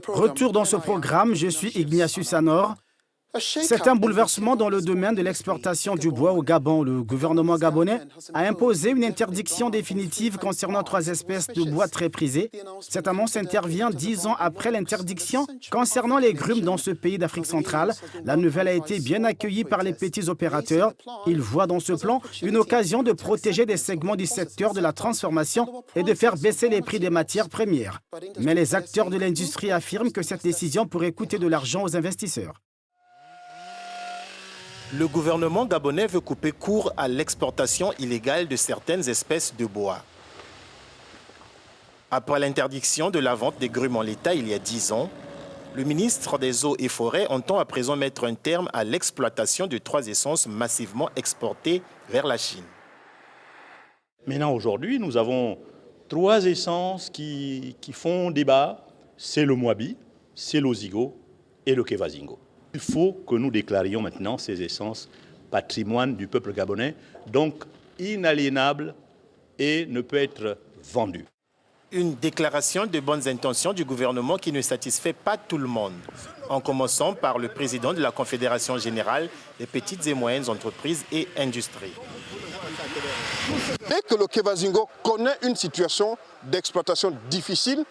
Retour dans ce programme, je suis Ignatius Anor. C'est un bouleversement dans le domaine de l'exportation du bois au Gabon. Le gouvernement gabonais a imposé une interdiction définitive concernant 3 espèces de bois très prisées. Cette annonce intervient 10 ans après l'interdiction concernant les grumes dans ce pays d'Afrique centrale. La nouvelle a été bien accueillie par les petits opérateurs. Ils voient dans ce plan une occasion de protéger des segments du secteur de la transformation et de faire baisser les prix des matières premières. Mais les acteurs de l'industrie affirment que cette décision pourrait coûter de l'argent aux investisseurs. Le gouvernement gabonais veut couper court à l'exportation illégale de certaines espèces de bois. Après l'interdiction de la vente des grumes en l'état il y a 10 ans, le ministre des Eaux et Forêts entend à présent mettre un terme à l'exploitation de 3 essences massivement exportées vers la Chine. Maintenant, aujourd'hui, nous avons 3 essences qui font débat. C'est le Moabi, c'est l'Ozigo et le Kevazingo. Il faut que nous déclarions maintenant ces essences patrimoine du peuple gabonais, donc inaliénable et ne peut être vendu. Une déclaration de bonnes intentions du gouvernement qui ne satisfait pas tout le monde, en commençant par le président de la Confédération générale des petites et moyennes entreprises et industries. Dès que le Kevazingo connaît une situation d'exploitation difficile,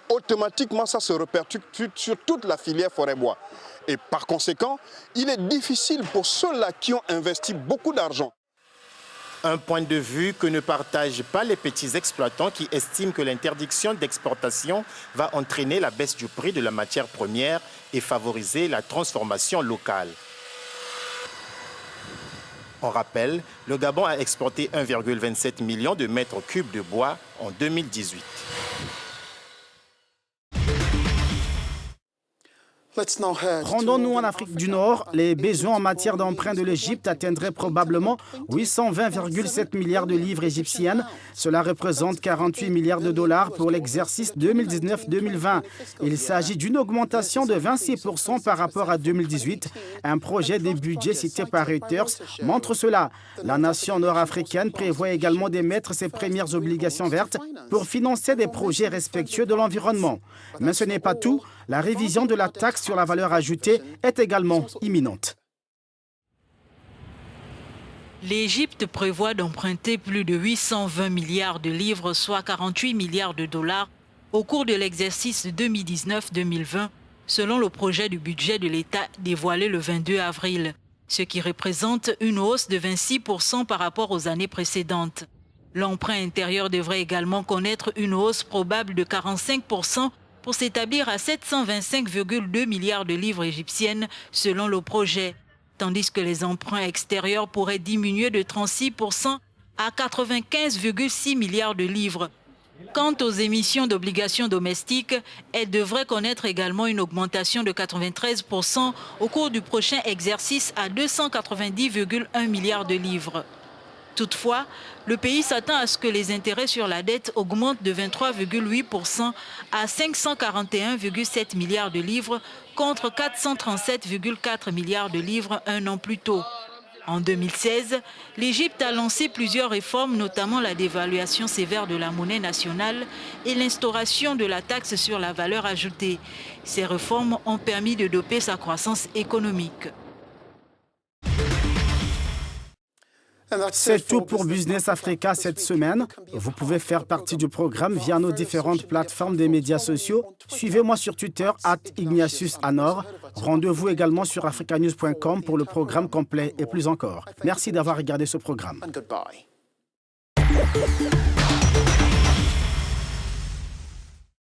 automatiquement ça se répercute sur toute la filière forêt-bois. Et par conséquent, il est difficile pour ceux-là qui ont investi beaucoup d'argent. Un point de vue que ne partagent pas les petits exploitants qui estiment que l'interdiction d'exportation va entraîner la baisse du prix de la matière première et favoriser la transformation locale. On rappelle, le Gabon a exporté 1,27 million de mètres cubes de bois en 2018. Rendons-nous en Afrique du Nord. Les besoins en matière d'emprunt de l'Égypte atteindraient probablement 820,7 milliards de livres égyptiennes. Cela représente 48 milliards de dollars pour l'exercice 2019-2020. Il s'agit d'une augmentation de 26% par rapport à 2018. Un projet de budget cité par Reuters montre cela. La nation nord-africaine prévoit également d'émettre ses premières obligations vertes pour financer des projets respectueux de l'environnement. Mais ce n'est pas tout. La révision de la taxe sur la valeur ajoutée est également imminente. L'Égypte prévoit d'emprunter plus de 820 milliards de livres, soit 48 milliards de dollars, au cours de l'exercice 2019-2020, selon le projet du budget de l'État dévoilé le 22 avril, ce qui représente une hausse de 26% par rapport aux années précédentes. L'emprunt intérieur devrait également connaître une hausse probable de 45% pour s'établir à 725,2 milliards de livres égyptiennes selon le projet, tandis que les emprunts extérieurs pourraient diminuer de 36% à 95,6 milliards de livres. Quant aux émissions d'obligations domestiques, elles devraient connaître également une augmentation de 93% au cours du prochain exercice à 290,1 milliards de livres. Toutefois, le pays s'attend à ce que les intérêts sur la dette augmentent de 23,8% à 541,7 milliards de livres contre 437,4 milliards de livres un an plus tôt. En 2016, l'Égypte a lancé plusieurs réformes, notamment la dévaluation sévère de la monnaie nationale et l'instauration de la taxe sur la valeur ajoutée. Ces réformes ont permis de doper sa croissance économique. C'est tout pour Business Africa cette semaine. Vous pouvez faire partie du programme via nos différentes plateformes des médias sociaux. Suivez-moi sur Twitter @IgnatiusAnor. Rendez-vous également sur africanews.com pour le programme complet et plus encore. Merci d'avoir regardé ce programme.